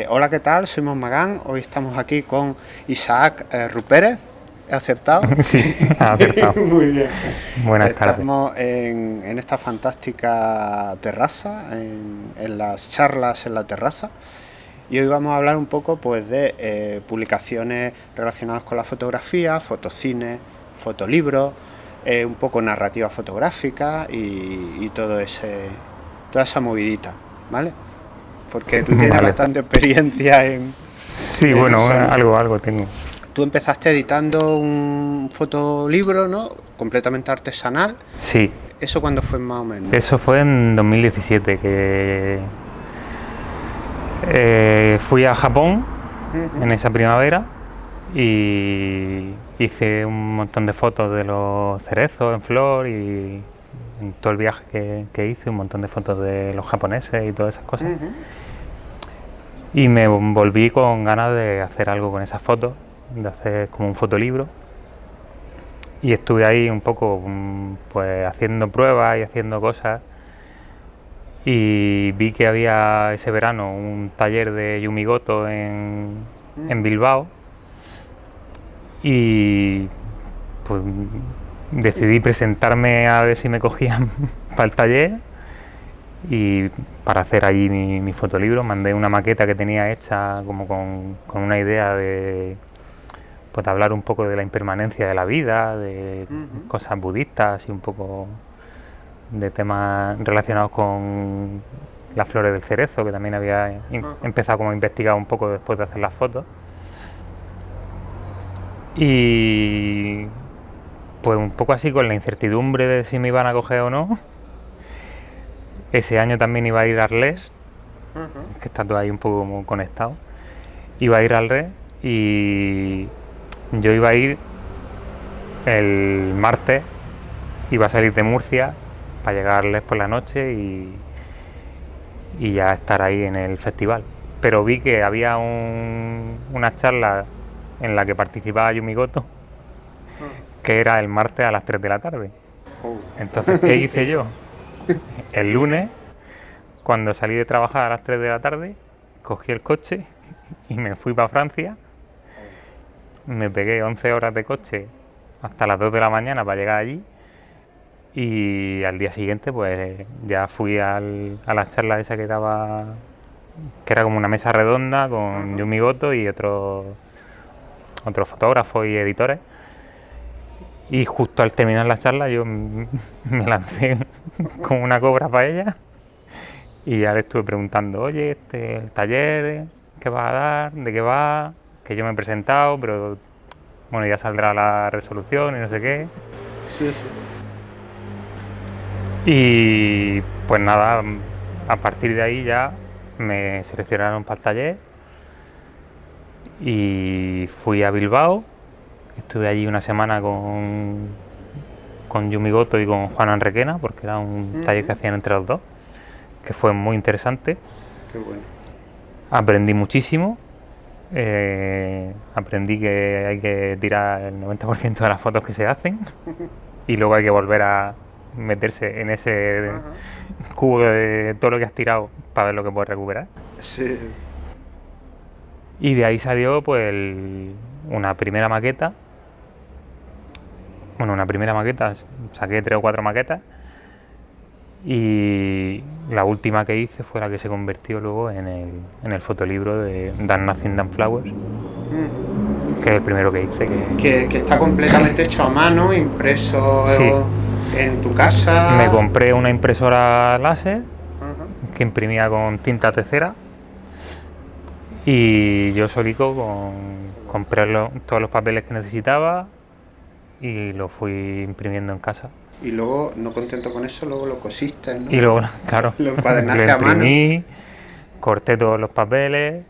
Hola, ¿qué tal? Soy Magán. Hoy estamos aquí con Isaac Rupérez. ¿He acertado? Sí, ha acertado. Muy bien. Buenas tardes. Estamos en esta fantástica terraza, en las charlas en la terraza. Y hoy vamos a hablar un poco pues, de publicaciones relacionadas con la fotografía, fotocine, fotolibros, un poco narrativa fotográfica y toda esa movidita, ¿vale? Porque tú tienes Vale. bastante experiencia Sí, en bueno, eso, ¿no? algo tengo. Tú empezaste editando un fotolibro, ¿no? Completamente artesanal. Sí, ¿Eso cuándo fue más o menos? eso fue en 2017 que fui a Japón en esa primavera y hice un montón de fotos de los cerezos en flor y en todo el viaje que hice, un montón de fotos de los japoneses y todas esas cosas. Y me volví con ganas de hacer algo con esas fotos, de hacer como un fotolibro. Y estuve ahí un poco pues haciendo pruebas y haciendo cosas y vi que había ese verano un taller de Yumigoto en Bilbao y pues decidí presentarme a ver si me cogían para el taller y para hacer allí mi fotolibro. Mandé una maqueta que tenía hecha como con una idea de pues hablar un poco de la impermanencia de la vida, de cosas budistas y un poco de temas relacionados con las flores del cerezo, que también había empezado como a investigar un poco después de hacer las fotos. Y pues un poco así con la incertidumbre de si me iban a coger o no. Ese año también iba a ir a Arles, que está todo ahí un poco como conectado. Iba a ir a Arles y yo iba a ir el martes, iba a salir de Murcia para llegarles por la noche y ya estar ahí en el festival. Pero vi que había una charla en la que participaba Yumigoto, que era el martes a las 3 de la tarde. Entonces, ¿qué hice yo? El lunes, cuando salí de trabajar a las 3 de la tarde, cogí el coche y me fui para Francia. Me pegué 11 horas de coche hasta las 2 de la mañana para llegar allí. Y al día siguiente pues ya fui a la charla esa que daba, que era como una mesa redonda con Yumigoto y otros fotógrafos y editores. Y justo al terminar la charla yo me lancé como una cobra para ella y ya le estuve preguntando, oye, el taller, ¿qué vas a dar? ¿De qué va? Que yo me he presentado, pero bueno, ya saldrá la resolución y no sé qué. Sí, sí. Y pues nada, a partir de ahí ya me seleccionaron para el taller y fui a Bilbao. Estuve allí una semana con Yumigoto y con Juan Anrequena, porque era un taller que hacían entre los dos, que fue muy interesante. Qué bueno. Aprendí muchísimo. Aprendí que hay que tirar el 90% de las fotos que se hacen y luego hay que volver a meterse en ese cubo de todo lo que has tirado para ver lo que puedes recuperar. Sí. Y de ahí salió pues una primera maqueta. Bueno, una primera maqueta, saqué 3 o 4 maquetas y la última que hice fue la que se convirtió luego en el fotolibro de Dan Nothing Dan Flowers, que es el primero que hice. Que está completamente hecho a mano, impreso Sí, en tu casa. me compré una impresora láser que imprimía con tinta tecera y yo solico compré todos los papeles que necesitaba y lo fui imprimiendo en casa. Y luego, no contento con eso, luego lo cosiste, ¿no? Y luego, claro, Lo lo encuadernaste a mano. imprimí, corté todos los papeles.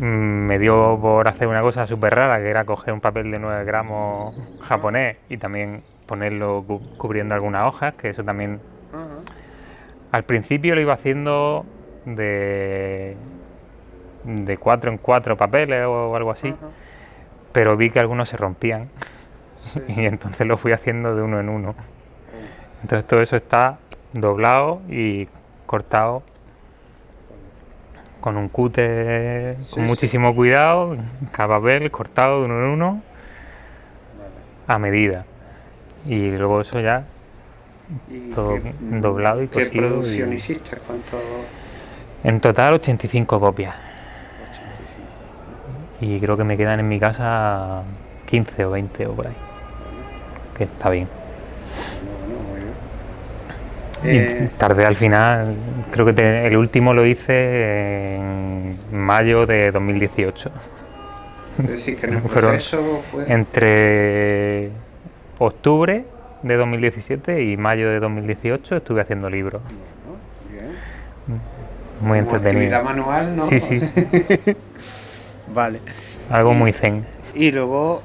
Me dio por hacer una cosa súper rara, que era coger un papel de 9 gramos japonés y también ponerlo cubriendo algunas hojas, que eso también... Al principio lo iba haciendo de 4 en 4 papeles o algo así, pero vi que algunos se rompían. Sí. Y entonces lo fui haciendo de uno en uno. Entonces todo eso está doblado y cortado con un cúter Sí, con sí. muchísimo cuidado, cada papel cortado de uno en uno, Vale. a medida. Y luego eso ya ¿Y todo doblado y qué cosido. producción Y hiciste? ¿Cuánto? en total 85 copias. 85. Y creo que me quedan en mi casa 15 o 20 o por ahí. Que está bien. Bueno, muy bien. Y tardé al final, creo que el último lo hice en mayo de 2018. Es decir, que en el Fueron proceso fue... entre octubre de 2017 y mayo de 2018 estuve haciendo libros. Bueno, bien. Muy Como entretenido. actividad manual, ¿no? Sí, sí. Vale. Algo Y- muy zen. Y luego,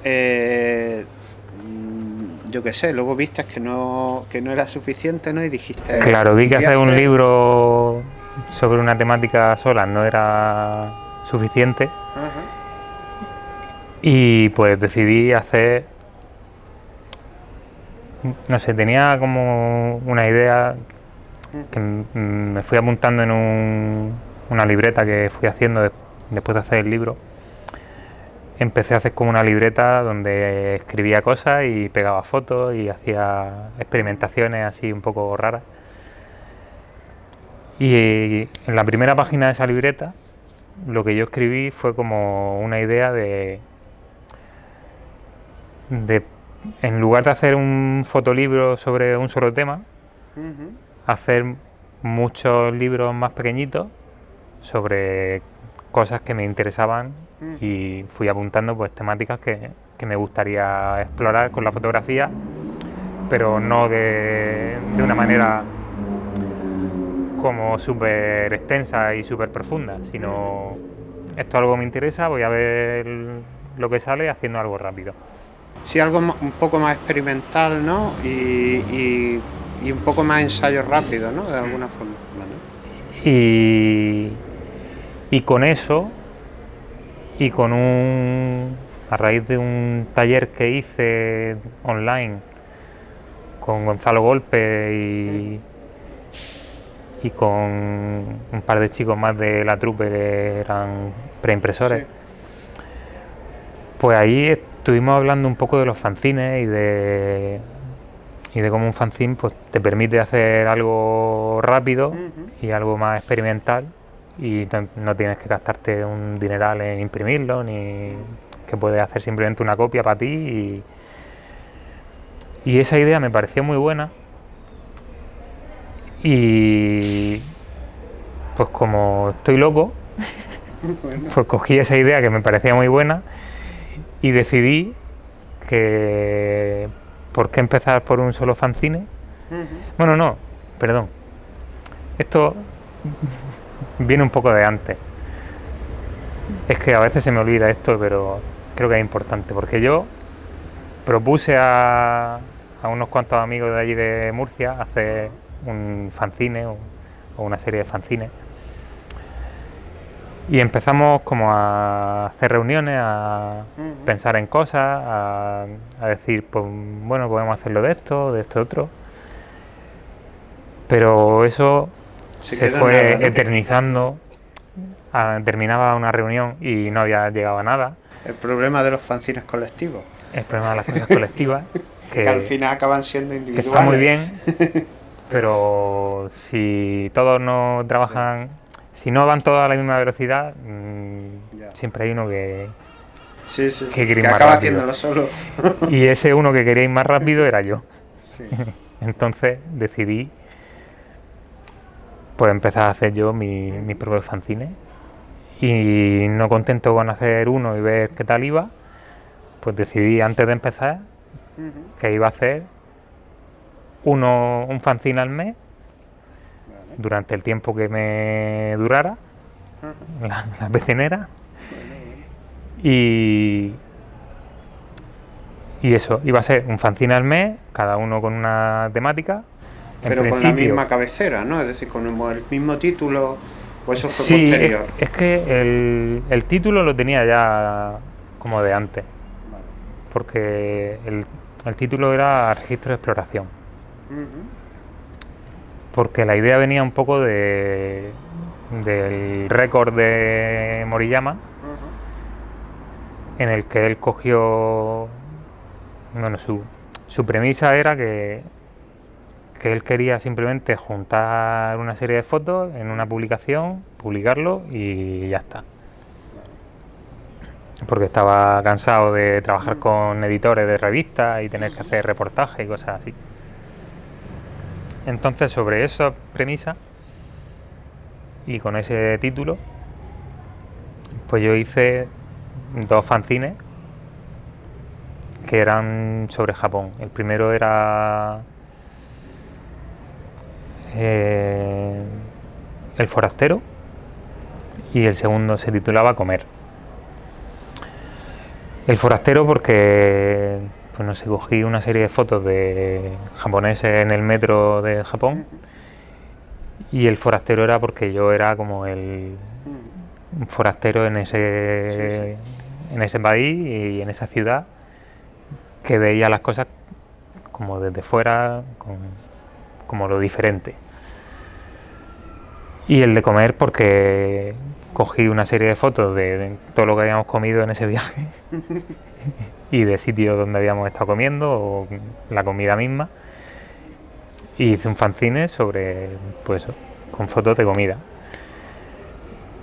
yo qué sé, luego viste que no era suficiente, ¿no? Y dijiste... Claro, vi que voy a hacer un libro sobre una temática sola no era suficiente Ajá. y pues decidí hacer, no sé, tenía como una idea que me fui apuntando en una libreta que fui haciendo después de hacer el libro. Empecé a hacer como una libreta donde escribía cosas y pegaba fotos y hacía experimentaciones así un poco raras. Y en la primera página de esa libreta lo que yo escribí fue como una idea de en lugar de hacer un fotolibro sobre un solo tema, Ujú. hacer muchos libros más pequeñitos sobre cosas que me interesaban y fui apuntando pues temáticas que me gustaría explorar con la fotografía, pero no de una manera como súper extensa y súper profunda, sino esto algo me interesa, voy a ver lo que sale haciendo algo rápido. Sí, algo un poco más experimental, ¿no? Y un poco más ensayo rápido, ¿no? De alguna forma. Vale. Y con eso, y con a raíz de un taller que hice online con Gonzalo Golpe y con un par de chicos más de la trupe que eran preimpresores, Sí. pues ahí estuvimos hablando un poco de los fanzines y de cómo un fanzine pues, te permite hacer algo rápido y algo más experimental y no tienes que gastarte un dineral en imprimirlo, ni que puedes hacer simplemente una copia para ti. Y esa idea me pareció muy buena y pues como estoy loco, Bueno. pues cogí esa idea que me parecía muy buena y decidí que ¿por qué empezar por un solo fanzine? Bueno, no, perdón. Esto viene un poco de antes. Es que a veces se me olvida esto, pero creo que es importante, porque yo propuse a unos cuantos amigos de allí de Murcia hacer un fanzine o una serie de fanzines. Y empezamos como a hacer reuniones, a pensar en cosas, a decir, pues bueno, podemos hacerlo de esto, otro. Pero eso se quedó en fue nada, ¿no? eternizando, terminaba una reunión y no había llegado a nada. El problema de los fanzines colectivos, El problema de las cosas colectivas, que al final acaban siendo que individuales. está muy bien, pero si todos no trabajan, si no van todos a la misma velocidad, siempre hay uno que Sí, que quiere ir que más acaba rápido. haciéndolo solo. Y ese uno que quería ir más rápido era yo. Sí. Entonces decidí pues empezar a hacer yo mi propio fanzine. Y no contento con hacer uno y ver qué tal iba, pues decidí antes de empezar que iba a hacer un fanzine al mes durante el tiempo que me durara la pecenera. Y eso, iba a ser un fanzine al mes, cada uno con una temática. Pero con la misma cabecera, ¿no? Es decir, con el mismo título, o eso fue posterior. Es que el título lo tenía ya como de antes, porque el título era Registro de Exploración. Porque la idea venía un poco de del récord de Moriyama, en el que él cogió, bueno, su premisa era que él quería simplemente juntar una serie de fotos en una publicación, publicarlo y ya está. Porque estaba cansado de trabajar con editores de revistas y tener que hacer reportajes y cosas así. Entonces, sobre esa premisa y con ese título, pues yo hice 2 fanzines que eran sobre Japón. El primero era El forastero y el segundo se titulaba Comer. El forastero porque, pues no sé, cogí una serie de fotos de japoneses en el metro de Japón, y el forastero era porque yo era como un forastero en ese país y en esa ciudad, que veía las cosas como desde fuera, como lo diferente. Y el de Comer porque cogí una serie de fotos de todo lo que habíamos comido en ese viaje y de sitios donde habíamos estado comiendo o la comida misma, y hice un fanzine sobre, pues eso, con fotos de comida.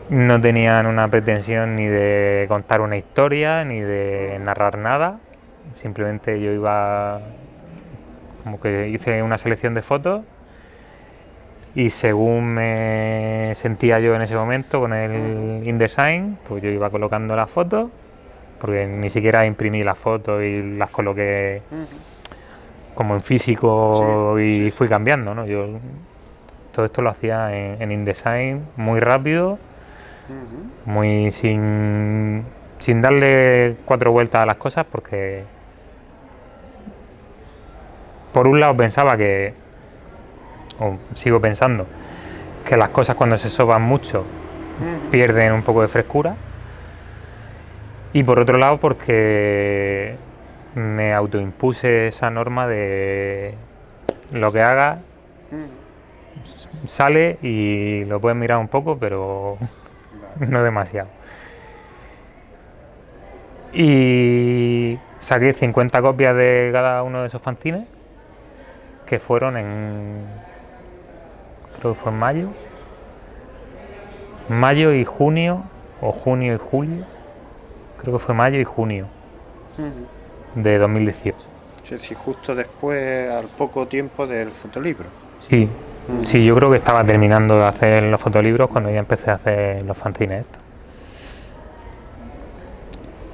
No tenían una pretensión ni de contar una historia ni de narrar nada, simplemente yo iba, como que hice una selección de fotos y según me sentía yo en ese momento con el InDesign, pues yo iba colocando las fotos, porque ni siquiera imprimí las fotos y las coloqué como en físico y fui cambiando, ¿no? Yo todo esto lo hacía en InDesign, muy rápido, muy sin darle 4 vueltas a las cosas, porque por un lado pensaba que, o sigo pensando, que las cosas cuando se soban mucho pierden un poco de frescura, y por otro lado porque me autoimpuse esa norma de lo que haga sale y lo puedes mirar un poco, pero no demasiado. Y saqué 50 copias de cada uno de esos fanzines, que fueron creo que fue en mayo y junio, o junio y julio, creo que fue mayo y junio de 2018. Sí, justo después, al poco tiempo del fotolibro. Sí, sí, yo creo que estaba terminando de hacer los fotolibros cuando ya empecé a hacer los fanzines estos.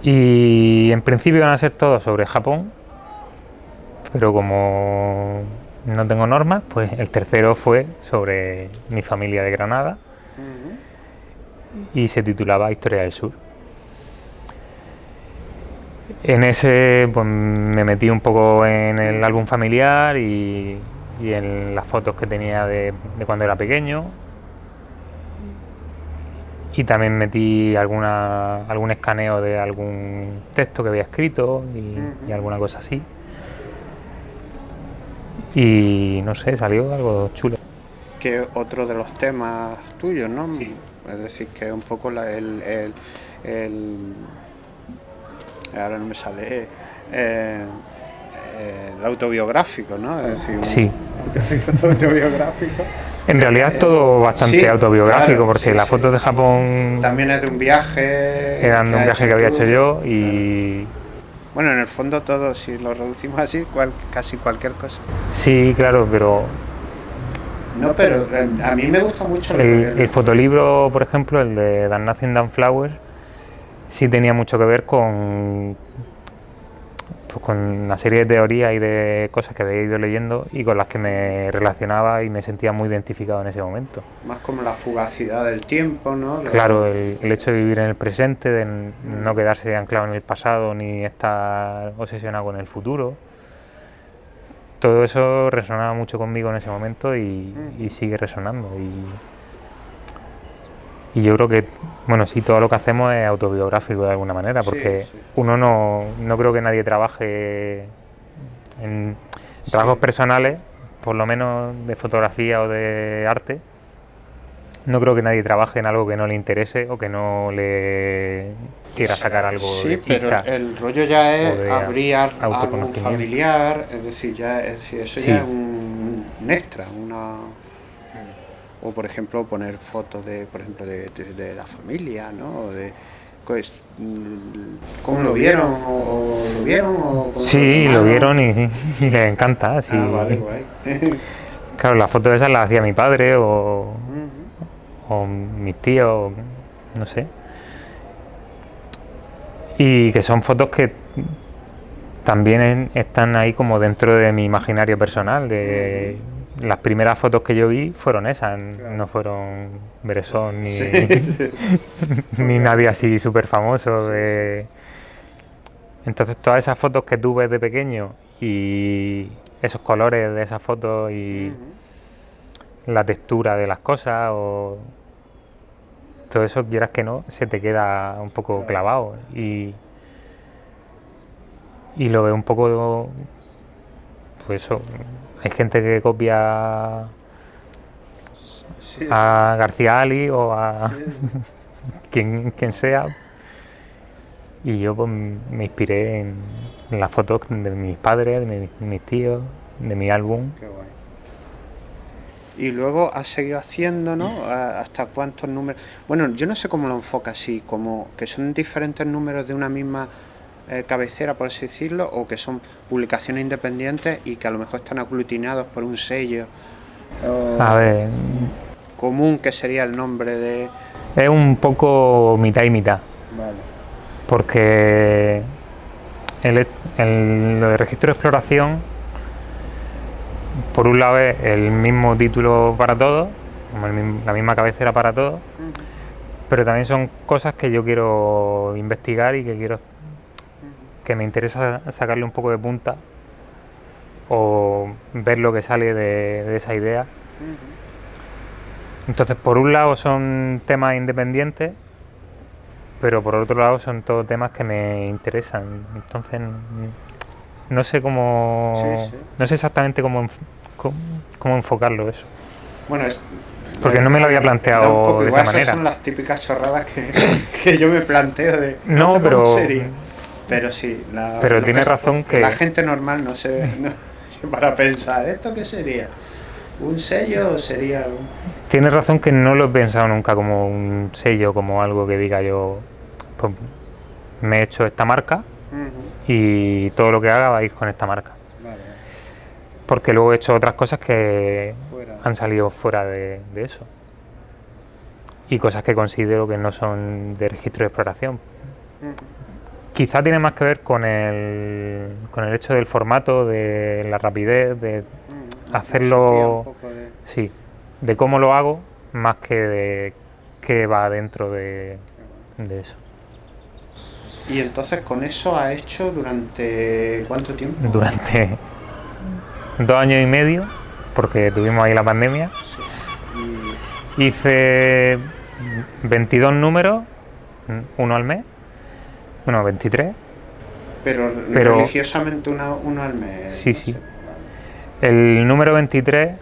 Y en principio iban a ser todos sobre Japón, pero como no tengo normas, pues el tercero fue sobre mi familia de Granada y se titulaba Historia del Sur. En ese pues me metí un poco en el álbum familiar y en las fotos que tenía de cuando era pequeño, y también metí algún escaneo de algún texto que había escrito y alguna cosa así, y no sé, salió algo chulo. Que otro de los temas tuyos, ¿no? Sí. Es decir, que un poco el ahora no me sale el autobiográfico, ¿no? Es decir, Sí. autobiográfico. En realidad es todo bastante autobiográfico, claro, porque las fotos de Japón también es de un viaje. Eran de un viaje que había hecho yo y... Bueno, en el fondo todo, si lo reducimos así, casi cualquier cosa. Sí, claro, pero... No, pero a mí me gusta mucho el fotolibro, por ejemplo, el de Dan Nothing Dan Flowers, sí tenía mucho que ver con una serie de teorías y de cosas que había ido leyendo y con las que me relacionaba y me sentía muy identificado en ese momento. Más como la fugacidad del tiempo, ¿no? Claro, el hecho de vivir en el presente, de no quedarse anclado en el pasado ni estar obsesionado con el futuro. Todo eso resonaba mucho conmigo en ese momento y sigue resonando. Y yo creo que, bueno, sí, todo lo que hacemos es autobiográfico de alguna manera, porque uno no creo que nadie trabaje en trabajos personales, por lo menos de fotografía o de arte, no creo que nadie trabaje en algo que no le interese o que no le quiera sacar algo de chicha. Pero el rollo ya o es de abrir algún autoconocimiento. familiar, es decir, eso Sí. ya es un extra, o por ejemplo poner fotos de la familia, ¿no? O de pues, cómo lo vieron o lo vieron o cómo Sí, lo lo tomaron. vieron y les encanta. Sí. Vale, guay. Claro, las fotos esas las hacía mi padre o Ujú. mis tíos, no sé. Y que son fotos que también están ahí como dentro de mi imaginario personal. Las primeras fotos que yo vi fueron esas, Claro. no fueron Bresson ni, Sí, sí. ni nadie así súper famoso. Entonces todas esas fotos que tú ves de pequeño y esos colores de esas fotos y Ujú. la textura de las cosas o todo eso, quieras que no, se te queda un poco Claro. clavado y lo veo un poco, pues eso, hay gente que copia Sí, a García Ali o a sí. quien sea y yo pues me inspiré en las fotos de mis padres, de mis tíos, de mi álbum. Qué guay. Y luego has seguido haciendo, ¿no? ¿Hasta cuántos números? Bueno, yo no sé cómo lo enfoca así, como que son diferentes números de una misma cabecera, por así decirlo, o que son publicaciones independientes y que a lo mejor están aglutinados por un sello A ver, común que sería el nombre de... es un poco mitad y mitad, Vale. porque lo de registro de exploración, por un lado es el mismo título para todos, como la misma cabecera para todos, Ujú, pero también son cosas que yo quiero investigar y ujú, que me interesa sacarle un poco de punta o ver lo que sale de esa idea. ujú. Entonces, por un lado son temas independientes, pero por otro lado son todos temas que me interesan. Entonces, no sé Sí, sí. no sé exactamente cómo enfocarlo eso. Bueno, Porque no me lo había da un planteado poco de igual, esa esas manera. son las típicas chorradas que yo me planteo de No, ¿esto cómo pero sería? Pero sí, Pero tienes razón la que gente normal no se para pensar, ¿esto qué sería? ¿Un sello o sería un...? tienes razón que no lo he pensado nunca como un sello, como algo que diga yo, pues me he hecho esta marca Ujú. y todo lo que haga va a ir con esta marca. Vale, Porque luego he hecho otras cosas que fuera. han salido fuera de eso. Y cosas que considero que no son de registro de exploración. Ujú. Quizá tiene más que ver con con el hecho del formato, de la rapidez, de Ujú. La filosofía un hacerlo, poco de... sí, de cómo lo hago, más que de qué va dentro de eso. Y entonces con eso ha hecho durante ¿cuánto tiempo? Durante 2 años y medio, porque tuvimos ahí la pandemia, hice 22 números, uno al mes, bueno, 23, Pero pero religiosamente uno al mes, sí, no sé. sí. Vale. El número 23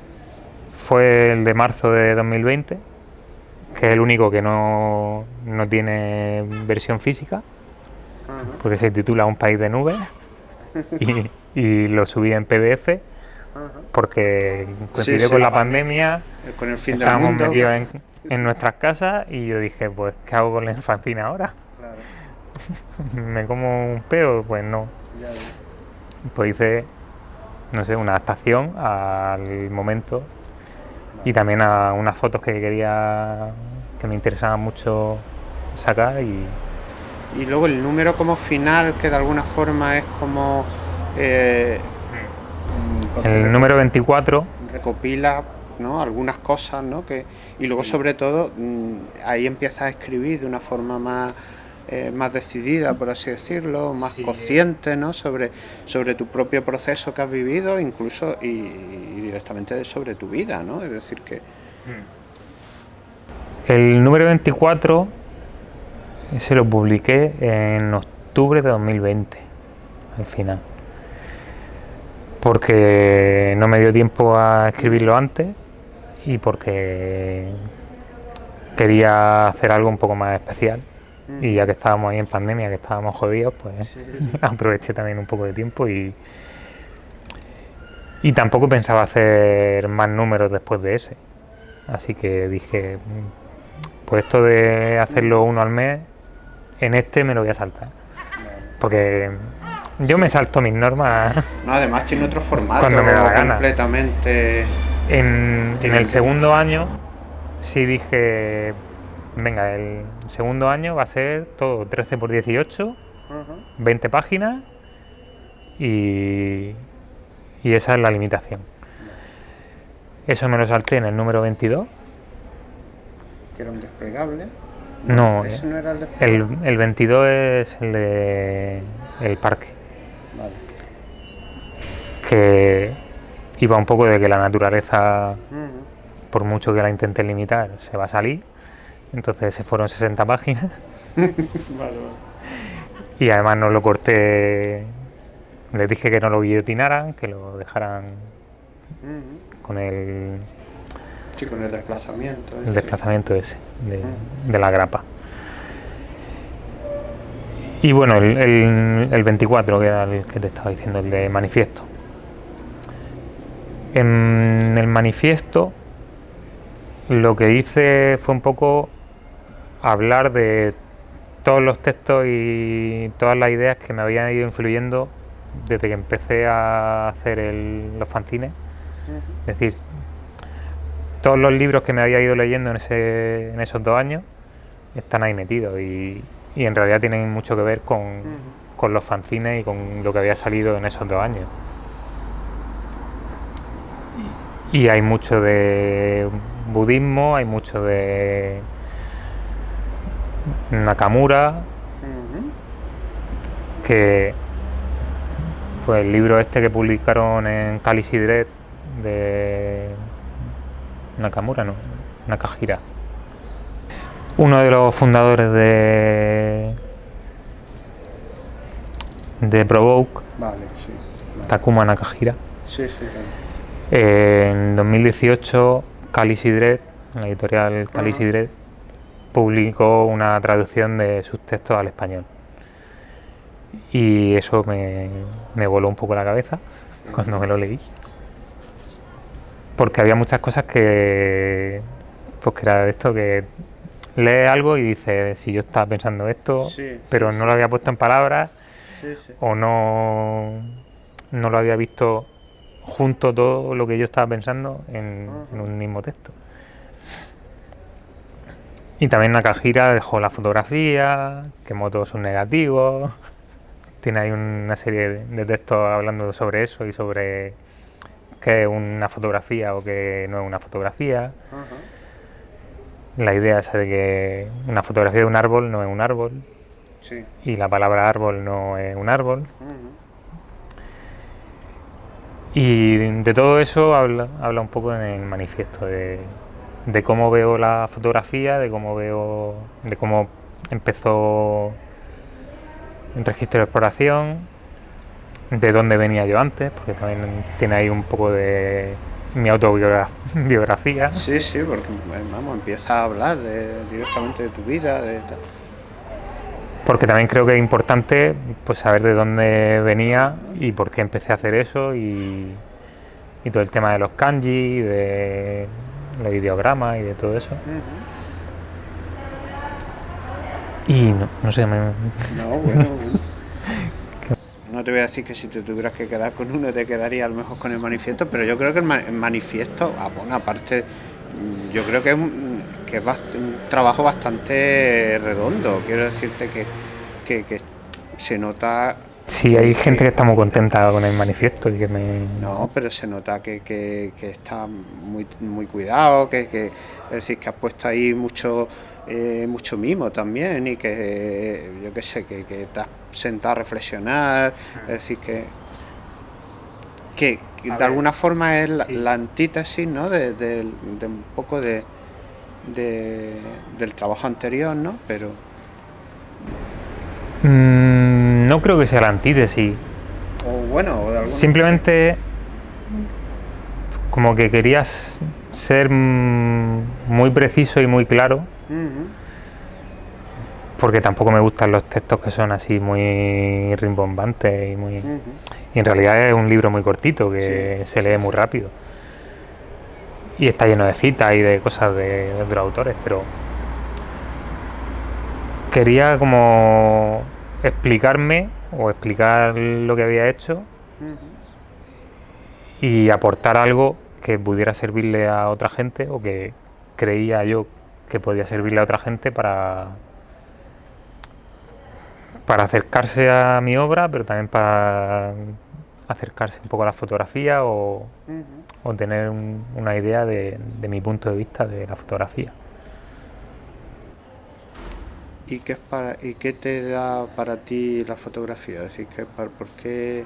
fue el de marzo de 2020, que es el único que no tiene versión física, Ajá. porque se titula Un país de nubes, y lo subí en PDF, Ajá. porque Sí, coincidió sí. con la pandemia, Con el fin del estábamos mundo. metidos en nuestras casas y yo dije, pues, ¿qué hago con la infantina ahora? Claro, ¿Me como un peo? Pues no. ya ves. Pues hice, no sé, una adaptación al momento y también a unas fotos que quería, que me interesaba mucho sacar Y luego el número como final, que de alguna forma es como... eh, porque el número 24, recopila, ¿no? Algunas cosas, ¿no? Y luego sobre todo ahí empiezas a escribir de una forma más decidida, por así decirlo, más Sí. consciente, ¿no? Sobre tu propio proceso que has vivido, incluso y directamente sobre tu vida, ¿no? Es decir que... el número 24 se lo publiqué en octubre de 2020, al final. Porque no me dio tiempo a escribirlo antes y porque quería hacer algo un poco más especial. Y ya que estábamos ahí en pandemia, que estábamos jodidos, pues Sí. aproveché también un poco de tiempo y tampoco pensaba hacer más números después de ese. Así que dije, pues esto de hacerlo uno al mes, en este me lo voy a saltar. Porque yo me salto mis normas No, además tiene otro formato cuando me da la gana. completamente. En el segundo año sí dije, venga, el segundo año va a ser todo 13 por 18, 20 páginas y esa es la limitación. Eso me lo salté en el número 22. Que era un desplegable. No, ese no era el desplegable. el 22 es el de el parque. Vale. Que iba un poco de que la naturaleza, por mucho que la intenten limitar, se va a salir. Entonces se fueron 60 páginas. Vale. Y además no lo corté. Les dije que no lo guillotinaran, que lo dejaran con el Sí, con el desplazamiento. el desplazamiento ese de la grapa. Y bueno, el 24, que era el que te estaba diciendo, el de manifiesto. En el manifiesto lo que hice fue un poco hablar de todos los textos y todas las ideas que me habían ido influyendo desde que empecé a hacer los fanzines. Es decir, todos los libros que me había ido leyendo en esos 2 años están ahí metidos y en realidad tienen mucho que ver con los fanzines y con lo que había salido en esos 2 años. Y hay mucho de budismo, hay mucho de Nakamura, que pues el libro este que publicaron en Kali Sidret de Nakamura, no, Nakahira, uno de los fundadores de Provoke, Vale, sí. Vale. Takuma Nakahira. Sí, sí, claro. En 2018 Kali Sidret, la editorial Kali Sidret, publicó una traducción de sus textos al español. Y eso me voló un poco la cabeza cuando me lo leí. Porque había muchas cosas que era de esto, que lees algo y dices, si yo estaba pensando esto, pero no lo había puesto en palabras, o no lo había visto junto todo lo que yo estaba pensando en un mismo texto. Y también Nakahira dejó la fotografía, quemó todos sus negativos. Tiene ahí una serie de textos hablando sobre eso y sobre qué es una fotografía o qué no es una fotografía. La idea esa de que una fotografía de un árbol no es un árbol. Sí. Y la palabra árbol no es un árbol. Y de todo eso habla un poco en el manifiesto de cómo veo la fotografía, de cómo empezó el registro de exploración, de dónde venía yo antes, porque también tiene ahí un poco de mi autobiografía. Sí, sí, porque vamos, empieza a hablar directamente de tu vida, de tal. Porque también creo que es importante pues saber de dónde venía y por qué empecé a hacer eso y todo el tema de los kanji, de los ideogramas y de todo eso. Y no sé, No, bueno. No te voy a decir que si te tuvieras que quedar con uno te quedaría a lo mejor con el manifiesto, pero yo creo que el manifiesto, bueno, aparte, yo creo que es un trabajo bastante redondo. Quiero decirte que se nota. Sí, hay gente que está muy contenta con el manifiesto y que No, pero se nota que está muy, muy cuidado, es decir, que has puesto ahí mucho mimo también y que, yo qué sé, que te has sentado a reflexionar, es decir, que de alguna forma es la antítesis, ¿no? de un poco del trabajo anterior, ¿no? Pero no creo que sea la antítesis. O bueno, de simplemente como que querías ser muy preciso y muy claro Ujú. Porque tampoco me gustan los textos que son así muy rimbombantes y muy... Ujú. Y en realidad es un libro muy cortito que Sí, se lee muy rápido. Y está lleno de citas y de cosas de otros autores, pero quería como explicarme o explicar lo que había hecho Ujú. y aportar algo que pudiera servirle a otra gente o que creía yo que podía servirle a otra gente para acercarse a mi obra, pero también para acercarse un poco a la fotografía Ujú. o tener una idea de mi punto de vista de la fotografía. ¿Y qué te da para ti la fotografía? Es decir, ¿por qué,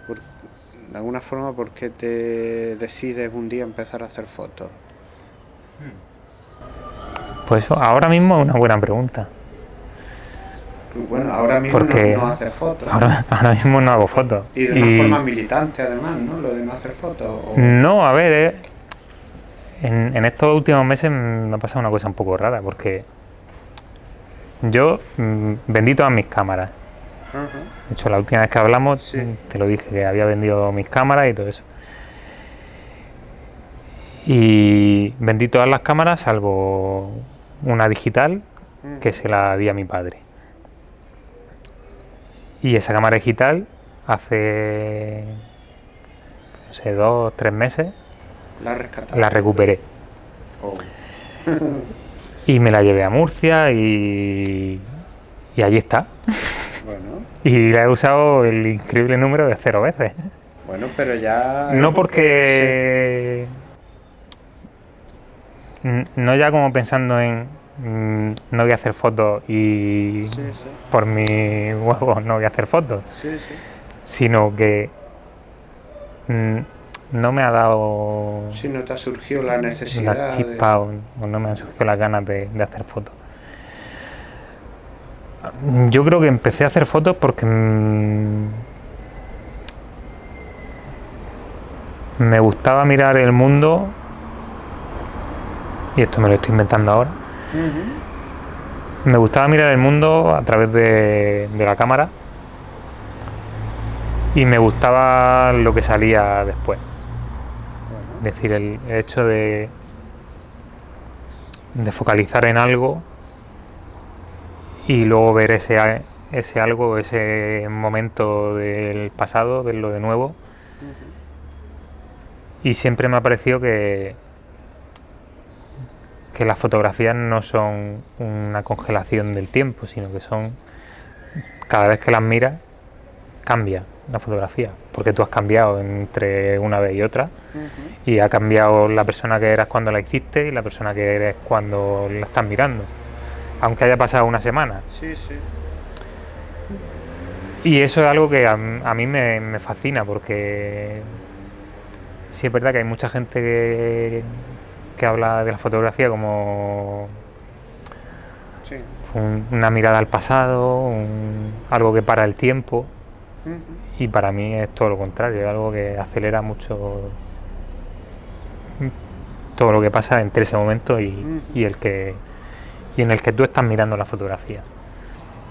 por- de alguna forma, por qué te decides un día empezar a hacer fotos? Pues eso, ahora mismo es una buena pregunta, Bueno, ahora mismo porque no haces fotos, ¿no? ahora mismo no hago fotos. Y de una forma militante, además, ¿no? Lo de no hacer fotos. No, a ver, en estos últimos meses me ha pasado una cosa un poco rara, porque yo vendí todas mis cámaras. Ajá. De hecho, la última vez que hablamos Sí. te lo dije, que había vendido mis cámaras y todo eso. Y vendí todas las cámaras salvo una digital que se la di a mi padre. Y esa cámara digital hace, no sé, 2 o 3 meses La rescataste. la recuperé. Oh. Y me la llevé a Murcia y allí está. Bueno, Y la he usado el increíble número de 0 veces. bueno, pero ya. No porque... No ya como pensando en no voy a hacer fotos y Sí, sí, por mis huevos no voy a hacer fotos, sí, sí. sino que mm, no me ha dado Sí, no te ha surgido la la necesidad chispa o no me han surgido las ganas de hacer fotos. Yo creo que empecé a hacer fotos porque me gustaba mirar el mundo, y esto me lo estoy inventando ahora, Ujú. me gustaba mirar el mundo a través de la cámara y me gustaba lo que salía después. Es Bueno, decir, el hecho de focalizar en algo y luego ver ese algo, ese momento del pasado, verlo de nuevo. ujú. Y siempre me ha parecido que las fotografías no son una congelación del tiempo, sino que son, cada vez que las miras, cambia la fotografía, porque tú has cambiado entre una vez y otra, Ujú. y ha cambiado la persona que eras cuando la hiciste y la persona que eres cuando la estás mirando, aunque haya pasado una semana. Sí, sí. Y eso es algo que a mí me fascina, porque sí es verdad que hay mucha gente que habla de la fotografía como Sí. una mirada al pasado, algo que para el tiempo, Ujú. y para mí es todo lo contrario, es algo que acelera mucho todo lo que pasa entre ese momento y en el que tú estás mirando la fotografía.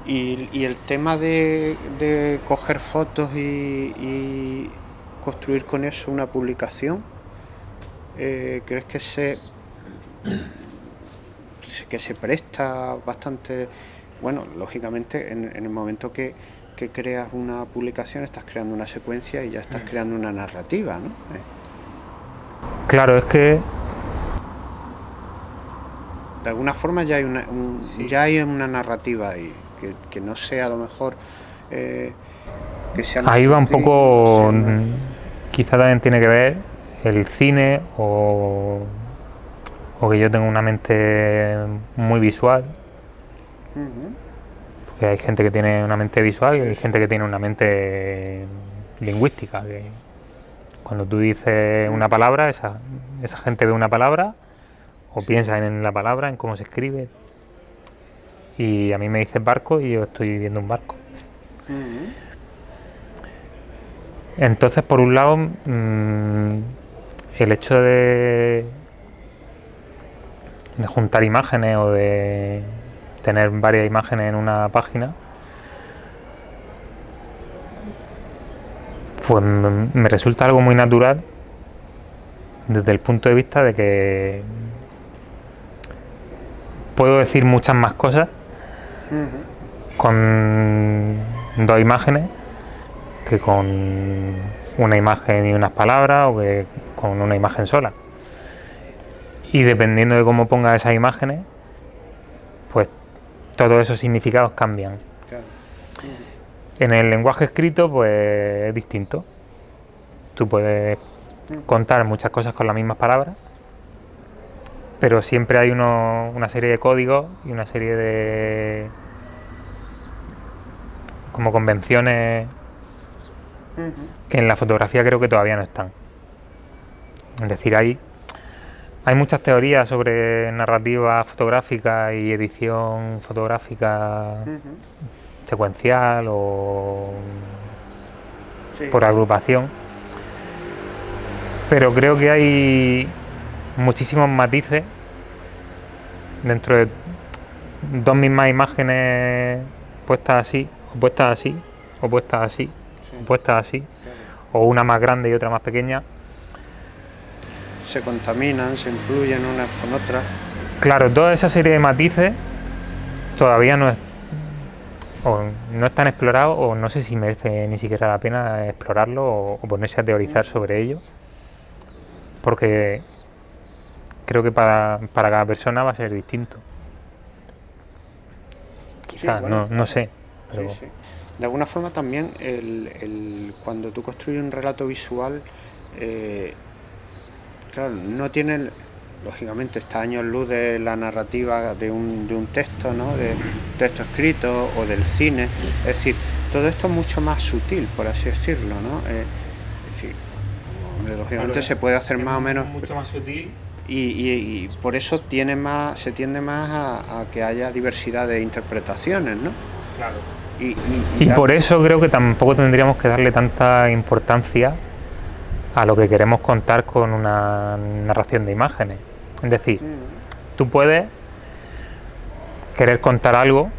Y el tema de coger fotos y construir con eso una publicación, ¿crees que se presta bastante? Bueno, lógicamente en el momento que creas una publicación estás creando una secuencia y ya estás creando una narrativa, ¿no? Claro, es que De alguna forma ya hay ya hay una narrativa ahí, que no sea a lo mejor que sea ahí va un poco, sí, ¿no? quizá también tiene que ver el cine o que yo tengo una mente muy visual, Ujú. porque hay gente que tiene una mente visual y hay Sí. gente que tiene una mente lingüística, que cuando tú dices una palabra, esa gente ve una palabra o piensa en la palabra, en cómo se escribe, y a mí me dices barco y yo estoy viendo un barco. Ujú. Entonces, por un lado, el hecho de juntar imágenes o de tener varias imágenes en una página, pues me resulta algo muy natural desde el punto de vista de que puedo decir muchas más cosas con dos imágenes que con una imagen y unas palabras, o que con una imagen sola. Y dependiendo de cómo ponga esas imágenes, pues todos esos significados cambian. Claro. En el lenguaje escrito, pues es distinto. Tú puedes contar muchas cosas con las mismas palabras, pero siempre hay una serie de códigos y una serie de como convenciones que en la fotografía creo que todavía no están. Es decir, hay muchas teorías sobre narrativa fotográfica y edición fotográfica secuencial o por agrupación, pero creo que hay muchísimos matices dentro de dos mismas imágenes puestas así, o puestas así, o puestas así, o puestas así, o una más grande y otra más pequeña. Se contaminan, se influyen unas con otras. Claro, toda esa serie de matices todavía no están explorados, o no sé si merece ni siquiera la pena explorarlo o ponerse a teorizar sobre ello, porque creo que para cada persona va a ser distinto. Quizás, sí, bueno, no sé. Pero... Sí. De alguna forma también cuando tú construyes un relato visual, claro, no tiene, lógicamente, está años luz de la narrativa de un texto, ¿no? De texto escrito o del cine. Es decir, todo esto es mucho más sutil, por así decirlo, ¿no? Es decir, lógicamente claro, se puede hacer más o menos... Mucho más sutil. Y por eso se tiende más a que haya diversidad de interpretaciones, ¿no? Claro. Y por eso creo que tampoco tendríamos que darle tanta importancia a lo que queremos contar con una narración de imágenes. Es decir, tú puedes querer contar algo,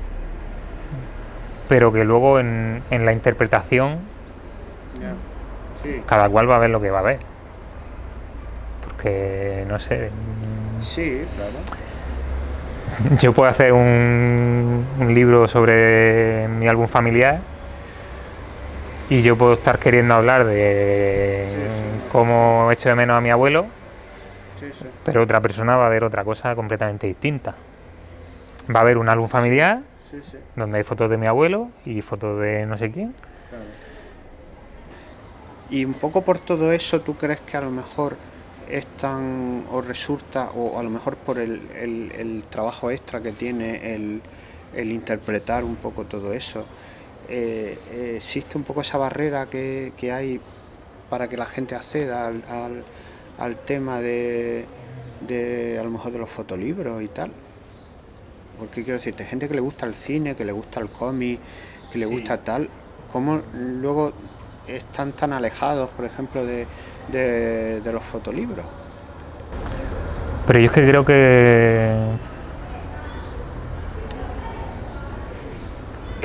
pero que luego en la interpretación cada cual va a ver lo que va a ver. Porque, no sé... Sí, claro. Yo puedo hacer un libro sobre mi álbum familiar y yo puedo estar queriendo hablar de cómo echo de menos a mi abuelo, pero otra persona va a ver otra cosa completamente distinta. Va a ver un álbum familiar donde hay fotos de mi abuelo y fotos de no sé quién. Claro. Y un poco por todo eso, ¿tú crees que a lo mejor es tan, o resulta, o a lo mejor por el trabajo extra que tiene el interpretar un poco todo eso, existe un poco esa barrera que hay para que la gente acceda al tema de a lo mejor de los fotolibros y tal? Porque quiero decirte, gente que le gusta el cine, que le gusta el cómic, que le gusta tal, ¿cómo luego están tan alejados, por ejemplo, de los fotolibros? Pero yo es que creo que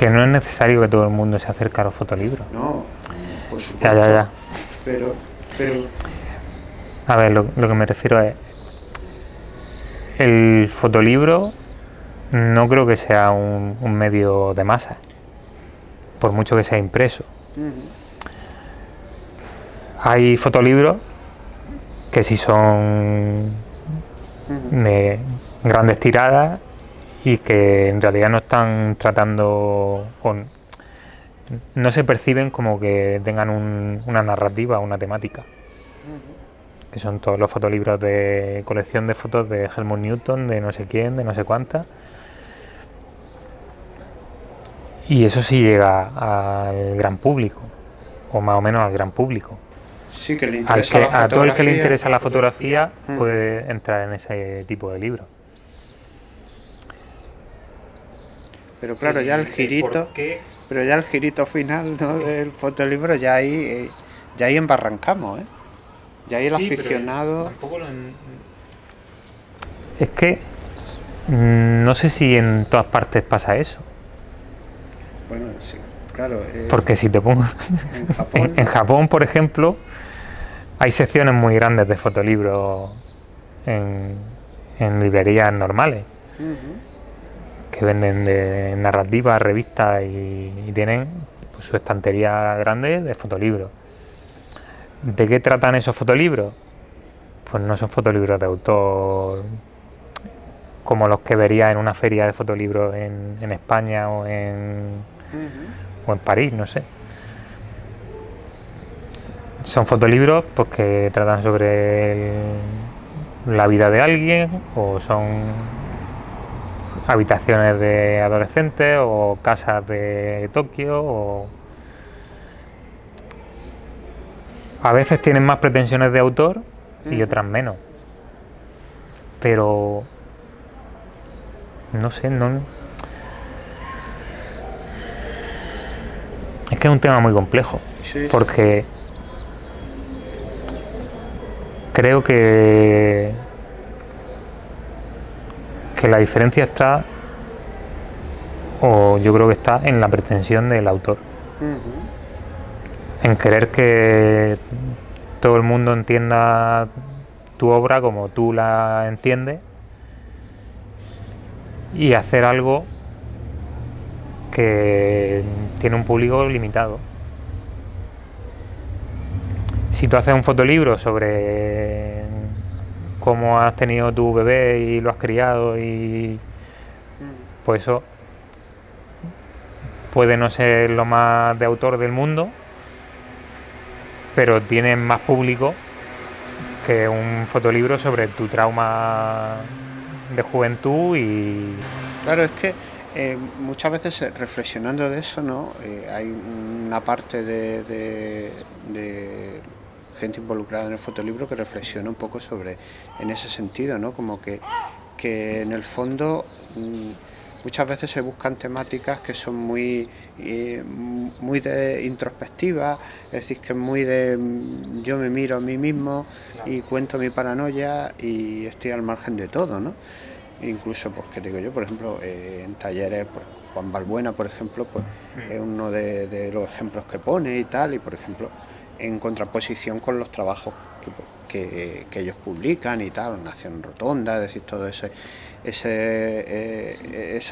no es necesario que todo el mundo se acerque a los fotolibros. No, por supuesto. Ya. Pero... A ver, lo que me refiero es... El fotolibro no creo que sea un medio de masa, por mucho que sea impreso. Hay fotolibros que sí son de grandes tiradas y que en realidad no están tratando, o no se perciben como que tengan una narrativa, una temática. Que son todos los fotolibros de colección de fotos de Helmut Newton, de no sé quién, de no sé cuántas. Y eso sí llega al gran público, o más o menos al gran público. Sí, que le interesa a todo el que le interesa la fotografía puede entrar en ese tipo de libros. Pero claro, ya el girito final, ¿no?, del fotolibro, ya ahí embarrancamos, ¿eh? Ya ahí el aficionado... Es que No sé si en todas partes pasa eso. Bueno, sí, claro. Porque si te pongo... En Japón. En Japón, por ejemplo, hay secciones muy grandes de fotolibros en librerías normales, que venden de narrativas, revistas y tienen pues, su estantería grande de fotolibros. ¿De qué tratan esos fotolibros? Pues no son fotolibros de autor como los que vería en una feria de fotolibros en España o en París, no sé. Son fotolibros pues, que tratan sobre la vida de alguien, o son habitaciones de adolescentes o casas de Tokio, o a veces tienen más pretensiones de autor y otras menos, pero no sé, no es que es un tema muy complejo, Sí. porque creo que la diferencia está, o yo creo que está en la pretensión del autor, en querer que todo el mundo entienda tu obra como tú la entiendes y hacer algo que tiene un público limitado. Si tú haces un fotolibro sobre cómo has tenido tu bebé y lo has criado, y pues eso puede no ser lo más de autor del mundo, pero tiene más público que un fotolibro sobre tu trauma de juventud. Y claro, es que muchas veces reflexionando de eso, ¿no? Hay una parte de gente involucrada en el fotolibro que reflexiona un poco sobre, en ese sentido, ¿no? Como que en el fondo muchas veces se buscan temáticas que son muy de introspectivas, es decir, que es muy de yo me miro a mí mismo y cuento mi paranoia y estoy al margen de todo, ¿no? Incluso, pues, que digo yo, por ejemplo, en talleres, pues, Juan Balbuena, por ejemplo, pues es uno de los ejemplos que pone y tal, y por ejemplo, en contraposición con los trabajos que ellos publican y tal, Nación Rotonda, es decir, todo esa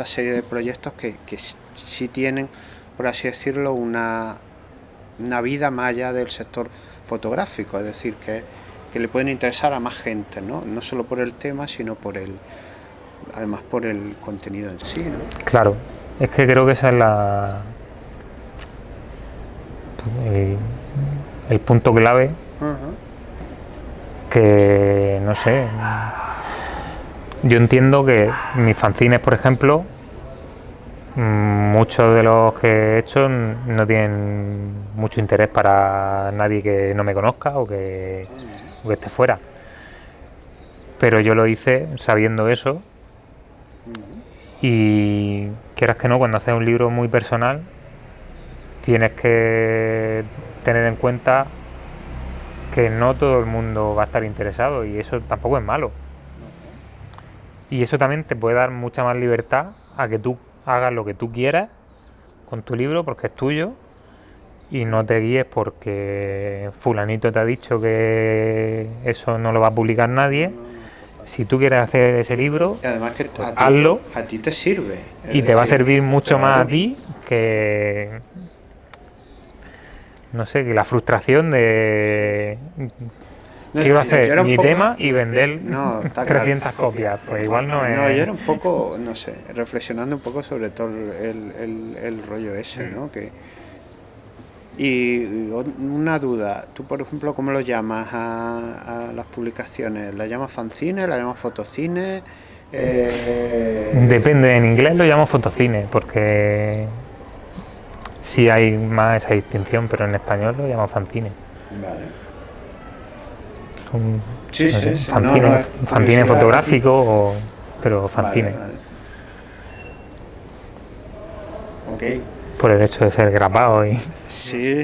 serie de proyectos que sí tienen, por así decirlo, una vida más allá del sector fotográfico, es decir, que le pueden interesar a más gente, ¿no? No solo por el tema, sino además por el contenido en sí, ¿no? claro, es que creo que esa es el punto clave, que no sé, yo entiendo que mis fanzines, por ejemplo, muchos de los que he hecho no tienen mucho interés para nadie que no me conozca o que esté fuera, pero yo lo hice sabiendo eso. Y quieras que no, cuando haces un libro muy personal tienes que tener en cuenta que no todo el mundo va a estar interesado, y eso tampoco es malo. Y eso también te puede dar mucha más libertad a que tú hagas lo que tú quieras con tu libro, porque es tuyo, y no te guíes porque fulanito te ha dicho que eso no lo va a publicar nadie. Si tú quieres hacer ese libro, y además que pues hazlo, a ti te sirve. Y te va a servir mucho más a ti que, no sé, que la frustración de quiero hacer mi tema y vender 300 copias. Pues igual no es... No, yo era un poco, no sé, reflexionando un poco sobre todo el rollo ese, ¿no? Y una duda, tú por ejemplo, ¿cómo lo llamas a las publicaciones? ¿La llamas fanzine? ¿La llamas fotocine? Depende, en inglés lo llamo fotocine porque sí hay más esa distinción, pero en español lo llamo fanzine. Vale. Sí, no sé, fanzine fotográfico, pero fanzine. Vale. Ok. Por el hecho de ser grabado y... Sí.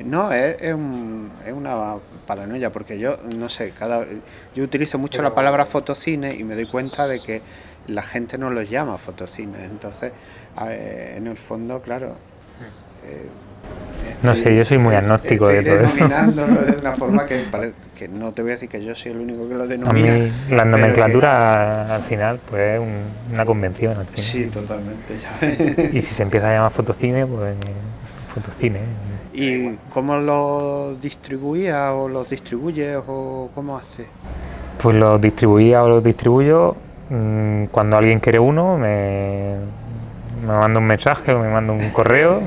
No, es una paranoia, porque yo, no sé, yo utilizo mucho la palabra fotocine y me doy cuenta de que la gente no los llama fotocines. Entonces, en el fondo, claro, no sé, yo soy muy agnóstico de todo eso. denominándolo de una forma que no te voy a decir que yo soy el único que lo A denomina. mí la nomenclatura al final pues es una convención al final. Sí, totalmente. Ya. Y si se empieza a llamar fotocine, pues fotocine. ¿Y cómo los distribuías o los distribuyes o cómo haces? Pues los distribuía o los distribuyo cuando alguien quiere uno, me manda un mensaje o me manda un correo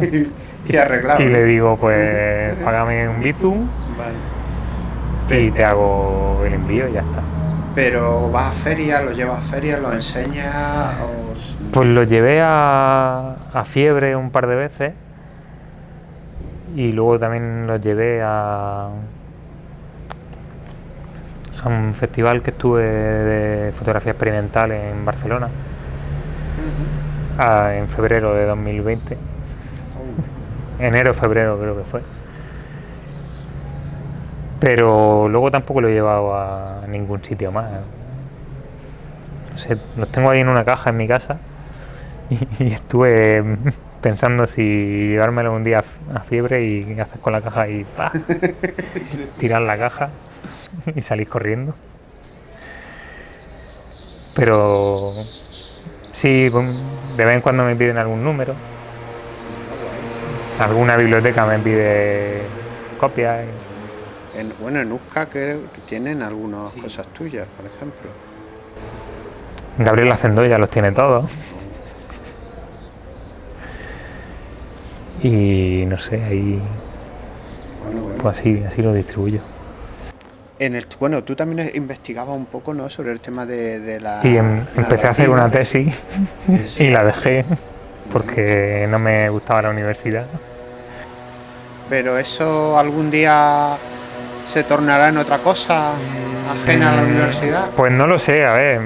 Y arreglado. y le digo, pues págame un Bizum. Vale. Y te hago el envío y ya está. ¿Pero vas a ferias, lo llevas a ferias, lo enseñas? Pues lo llevé a Fiebre un par de veces y luego también lo llevé a un festival que estuve de fotografía experimental en Barcelona en febrero de 2020. Enero, febrero creo que fue. Pero luego tampoco lo he llevado a ningún sitio más. No sé, los tengo ahí en una caja en mi casa y estuve pensando si llevármelo un día a Fiebre y hacer con la caja y ¡pah! Tirar la caja y salir corriendo. Pero sí, de vez en cuando me piden algún número. Alguna biblioteca me pide copias. En USCA creo que tienen algunas cosas tuyas, por ejemplo. Gabriel Acendoya los tiene todos. Y no sé, ahí pues así lo distribuyo. Bueno, tú también investigabas un poco, ¿no?, sobre el tema de la... Sí, empecé a hacer una tesis y la dejé porque no me gustaba la universidad. Pero eso algún día se tornará en otra cosa ajena a la universidad. Pues no lo sé, a ver.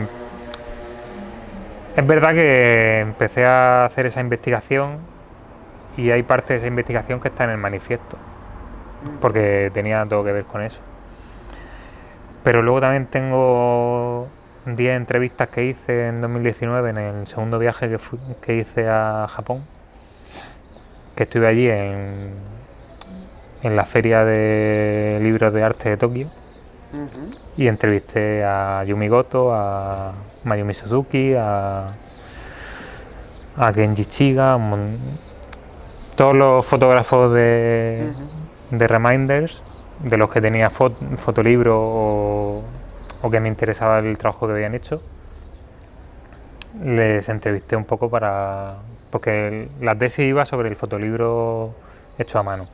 Es verdad que empecé a hacer esa investigación y hay parte de esa investigación que está en el manifiesto, porque tenía todo que ver con eso. Pero luego también tengo 10 entrevistas que hice en 2019 en el segundo viaje que hice a Japón, que estuve allí en la Feria de Libros de Arte de Tokio. Y entrevisté a Yumi Goto, a Mayumi Suzuki, a Kenji Chiga, todos los fotógrafos de Reminders, de los que tenía fotolibro o que me interesaba el trabajo que habían hecho. Les entrevisté un poco porque la tesis iba sobre el fotolibro hecho a mano,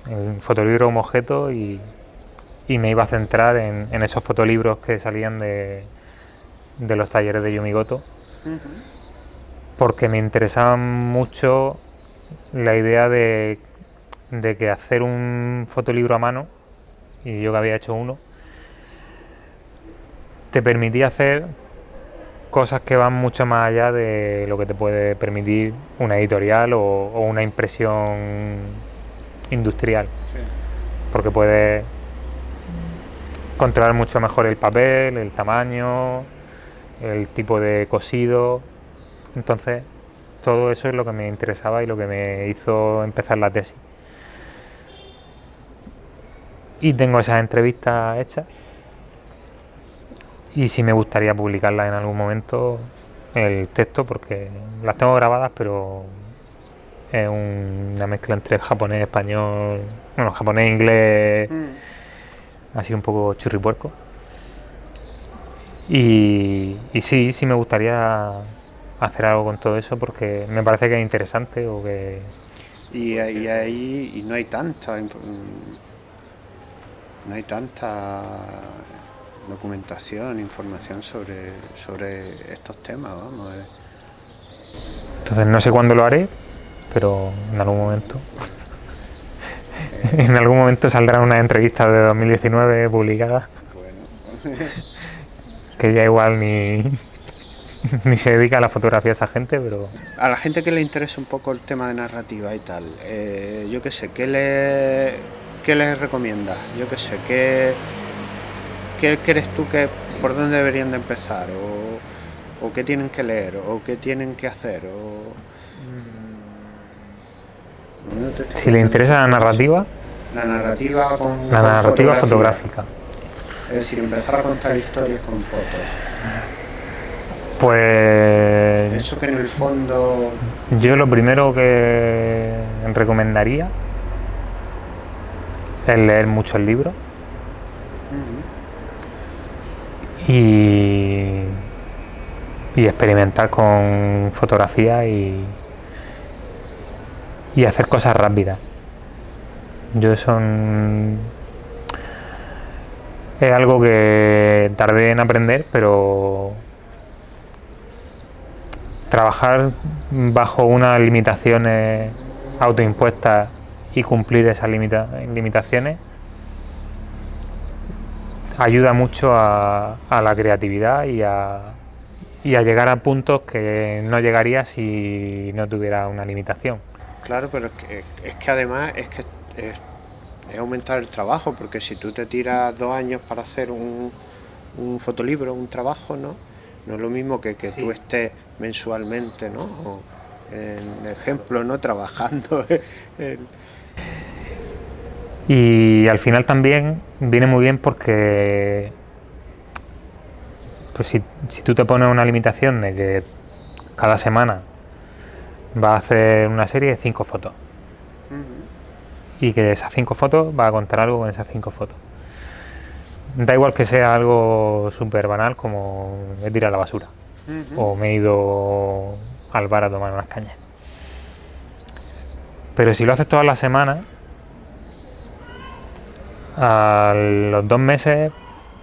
el fotolibro como objeto, y me iba a centrar en esos fotolibros que salían de los talleres de Yumi Goto, porque me interesaba mucho la idea de que hacer un fotolibro a mano, y yo que había hecho uno, te permitía hacer cosas que van mucho más allá de lo que te puede permitir una editorial o una impresión industrial. Sí. Porque puedes controlar mucho mejor el papel, el tamaño, el tipo de cosido. Entonces, todo eso es lo que me interesaba y lo que me hizo empezar la tesis. Y tengo esas entrevistas hechas. Y sí me gustaría publicarlas en algún momento, el texto, porque las tengo grabadas, pero es una mezcla entre japonés, español, bueno, japonés, inglés, así un poco churripuerco. Y sí me gustaría hacer algo con todo eso porque me parece que es interesante o que... Y ahí no hay tanta documentación, información sobre estos temas, vamos. Entonces no sé cuándo lo haré, pero en algún momento. En algún momento saldrán unas entrevistas de 2019 publicadas. Bueno. Que ya igual ni se dedica a la fotografía esa gente, pero... A la gente que le interesa un poco el tema de narrativa y tal, yo qué sé, ¿qué les recomiendas? Yo qué sé, ¿qué crees tú que por dónde deberían de empezar? o qué tienen que leer, o qué tienen que hacer, o... No te estoy Si le interesa la narrativa fotográfica. Es decir, empezar a contar historias con fotos. Pues Eso que en el fondo... yo lo primero que recomendaría es leer muchos libros y experimentar con fotografía y hacer cosas rápidas. Yo eso es algo que tardé en aprender, pero trabajar bajo unas limitaciones autoimpuestas y cumplir esas limitaciones ayuda mucho a la creatividad y a llegar a puntos que no llegaría si no tuviera una limitación. Claro, pero es que además es aumentar el trabajo, porque si tú te tiras 2 años para hacer un fotolibro, un trabajo, ¿no? No es lo mismo que sí. Tú estés mensualmente, ¿no? O en ejemplo, ¿no? Trabajando. Y al final también viene muy bien porque pues si tú te pones una limitación de que cada semana vas a hacer una serie de 5 fotos y que de esas 5 fotos vas a contar algo con esas 5 fotos. Da igual que sea algo súper banal como he tirado a la basura o me he ido al bar a tomar unas cañas. Pero si lo haces todas las semanas, a los 2 meses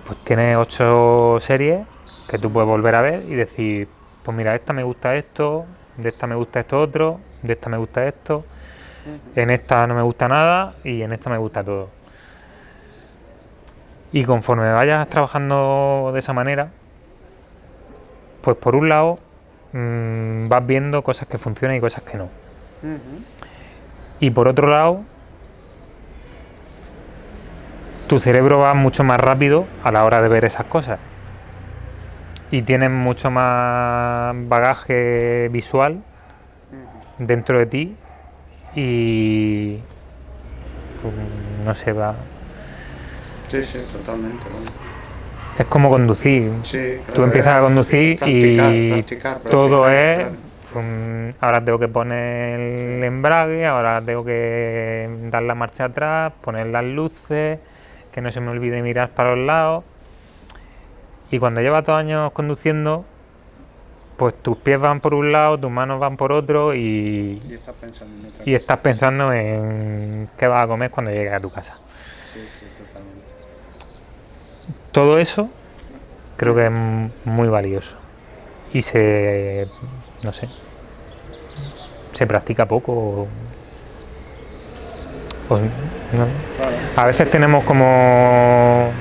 pues tienes 8 series que tú puedes volver a ver y decir, pues mira, esta me gusta esto, de esta me gusta esto otro, de esta me gusta esto, en esta no me gusta nada y en esta me gusta todo. Y conforme vayas trabajando de esa manera, pues por un lado vas viendo cosas que funcionan y cosas que no. Y por otro lado, tu cerebro va mucho más rápido a la hora de ver esas cosas. Y tienes mucho más bagaje visual dentro de ti y pues, no sé, va. Sí, totalmente. ¿No? Es como conducir. Sí, tú empiezas a conducir practicar, todo es. Claro. Ahora tengo que poner el embrague, ahora tengo que dar la marcha atrás, poner las luces, que no se me olvide mirar para los lados. Y cuando llevas 2 años conduciendo, pues tus pies van por un lado, tus manos van por otro y estás pensando en qué vas a comer cuando llegues a tu casa. Sí, totalmente. Todo eso creo que es muy valioso y no sé, se practica poco. No. A veces tenemos como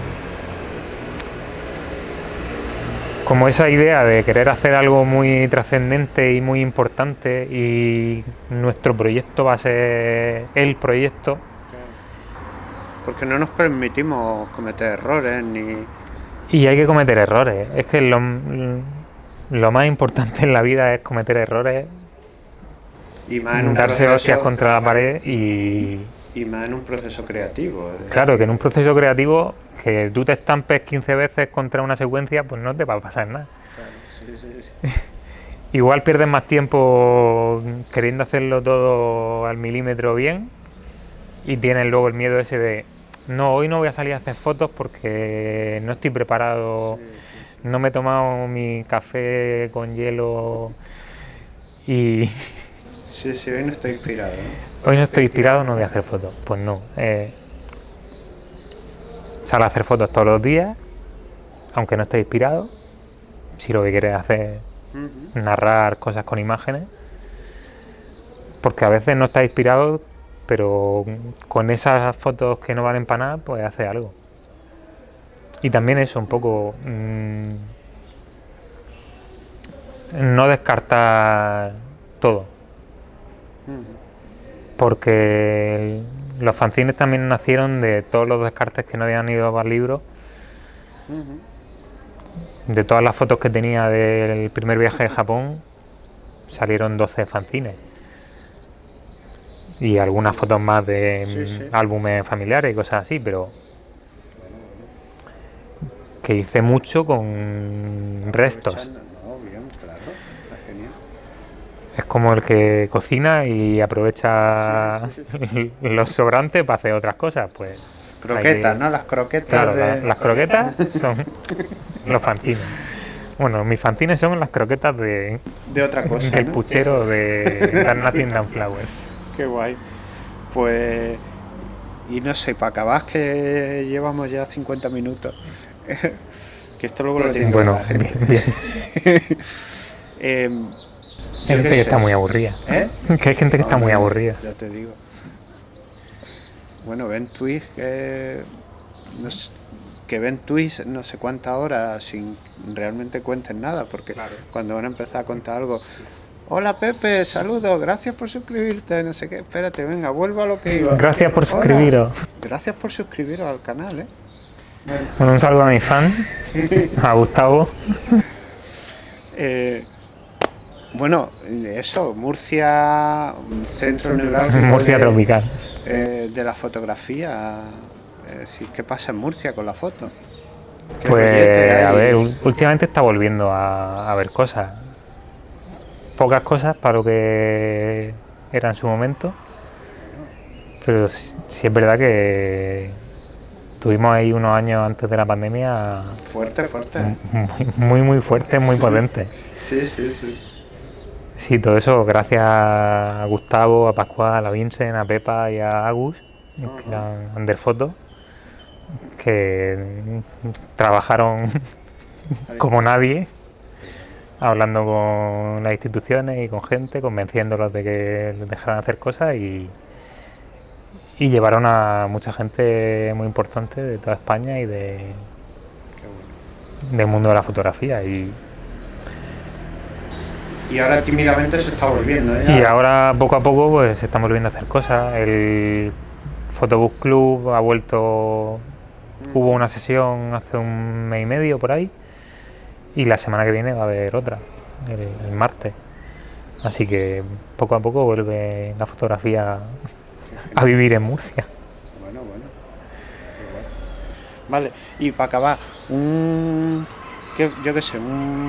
esa idea de querer hacer algo muy trascendente y muy importante y nuestro proyecto va a ser el proyecto. Porque no nos permitimos cometer errores ni... Y hay que cometer errores. Es que lo más importante en la vida es cometer errores, y más en un darse hostias contra la pared y más en un proceso creativo. Claro, que en un proceso creativo que tú te estampes 15 veces contra una secuencia, pues no te va a pasar nada. Claro, sí. Igual pierdes más tiempo queriendo hacerlo todo al milímetro bien y tienes luego el miedo ese de no, hoy no voy a salir a hacer fotos porque no estoy preparado, no me he tomado mi café con hielo y... Sí, hoy no estoy inspirado, ¿no? Hoy no estoy inspirado, no voy a hacer fotos. Pues no. Sal a hacer fotos todos los días, aunque no estés inspirado. Si lo que quieres hacer es narrar cosas con imágenes. Porque a veces no estás inspirado, pero con esas fotos que no valen para nada, pues haces algo. Y también eso, un poco... no descartar todo. Porque los fanzines también nacieron de todos los descartes que no habían ido para libros De todas las fotos que tenía del primer viaje a Japón, salieron 12 fanzines. Y algunas fotos más de álbumes familiares y cosas así, pero que hice mucho con restos. Es como el que cocina y aprovecha los sobrantes para hacer otras cosas, pues. Croquetas, ¿no? Las croquetas. Claro, las croquetas son los fanzines. Bueno, mis fanzines son las croquetas de otra cosa, del ¿no? puchero de Dan Nothing Dan Flower. Qué guay. Pues, y no sé, para acabar, que llevamos ya 50 minutos. Que esto luego lo tiene que ver la gente. Hay gente que está muy aburrida. Que hay gente que está muy aburrida. Ya te digo. Bueno, ven tweets que ven tweets no sé cuántas horas sin realmente cuenten nada, porque cuando van a empezar a contar algo, hola Pepe, saludos, gracias por suscribirte, no sé qué, espérate, venga, vuelvo a lo que iba. Gracias por suscribiros. Gracias por suscribiros al canal, Bueno, un saludo a mis fans, a Gustavo. Bueno, eso, Murcia, centro neurálgico. Murcia tropical. De la fotografía. ¿Qué pasa en Murcia con la foto? Pues, a ver, últimamente está volviendo a ver cosas. Pocas cosas para lo que era en su momento. Pero sí es verdad que tuvimos ahí unos años antes de la pandemia. Fuerte. Muy fuerte, muy potente. Sí. Sí, todo eso gracias a Gustavo, a Pascual, a Vincent, a Pepa y a Agus, que eran Underfoto, que trabajaron como nadie, hablando con las instituciones y con gente, convenciéndolos de que les dejaran hacer cosas y llevaron a mucha gente muy importante de toda España y del mundo de la fotografía. Y ahora tímidamente se está volviendo, ¿eh? Y ahora poco a poco pues se están volviendo a hacer cosas. El Photobooth Club ha vuelto, hubo una sesión hace un mes y medio por ahí y la semana que viene va a haber otra, el martes. Así que poco a poco vuelve la fotografía a vivir en Murcia. Bueno. Qué guay. Vale, y para acabar, un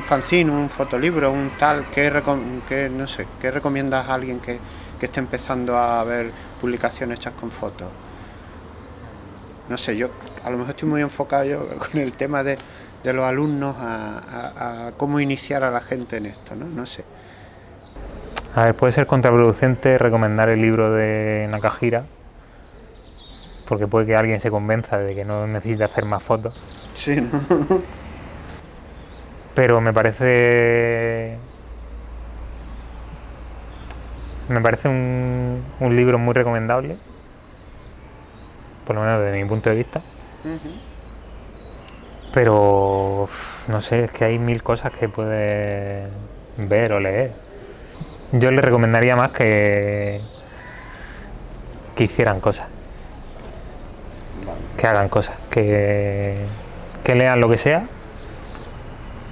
fanzine, un fotolibro, un tal, ¿qué recomiendas a alguien que esté empezando a ver publicaciones hechas con fotos? No sé, yo a lo mejor estoy muy enfocado yo con el tema de los alumnos a cómo iniciar a la gente en esto, ¿no? No sé. A ver, puede ser contraproducente recomendar el libro de Nakahira, porque puede que alguien se convenza de que no necesita hacer más fotos. Sí, ¿no? Pero me parece un libro muy recomendable, por lo menos desde mi punto de vista. Pero no sé, es que hay mil cosas que puedes ver o leer. Yo le recomendaría más que hicieran cosas, que hagan cosas, que lean lo que sea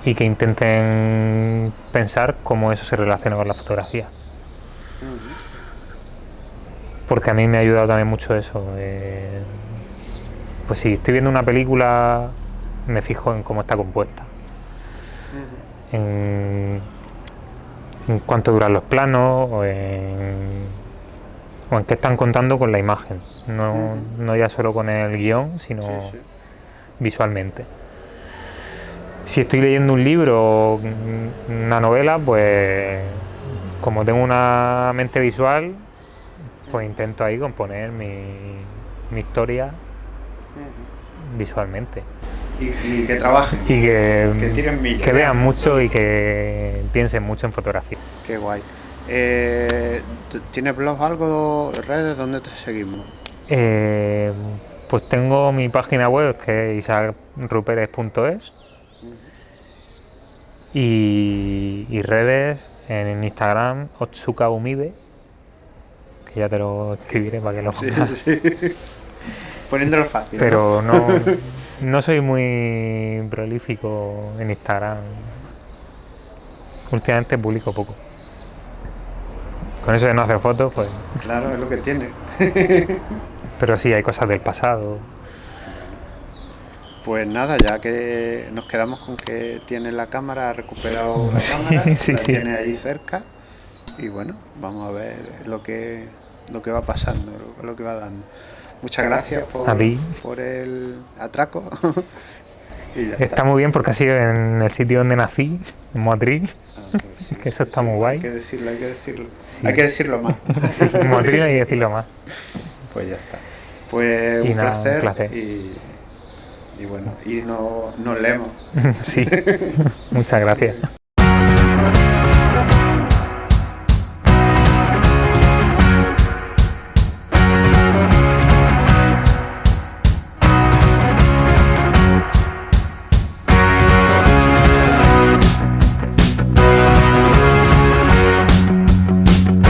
y que intenten pensar cómo eso se relaciona con la fotografía. Porque a mí me ha ayudado también mucho eso. Pues si estoy viendo una película, me fijo en cómo está compuesta, en cuánto duran los planos o en qué están contando con la imagen, no ya solo con el guión, sino visualmente. Si estoy leyendo un libro o una novela, pues como tengo una mente visual, pues intento ahí componer mi historia visualmente. Y que trabajen. Y que tiren millas. Que vean mucho y que piensen mucho en fotografía. Qué guay. ¿Tienes blog algo, redes, dónde te seguimos? Pues tengo mi página web, que es isaacruperes.es. Y redes en Instagram, otsukaumibe, que ya te lo escribiré para que lo pongas. Sí. Poniéndolo fácil. Pero No soy muy prolífico en Instagram. Últimamente publico poco. Con eso de no hacer fotos, pues... Claro, es lo que tiene. Pero sí, hay cosas del pasado. Pues nada, ya que nos quedamos con que tiene la cámara, ha recuperado la cámara, sí, la sí. tiene ahí cerca. Y bueno, vamos a ver lo que va pasando, lo que va dando. Muchas gracias por el atraco. Y ya está muy bien porque ha sido en el sitio donde nací, en Motril. pues sí, que eso está muy guay. Hay que decirlo. Sí. Hay que decirlo más. Sí, en Motril hay que decirlo más. Pues ya está. Pues un placer. Y bueno, y nos leemos. Sí, muchas gracias.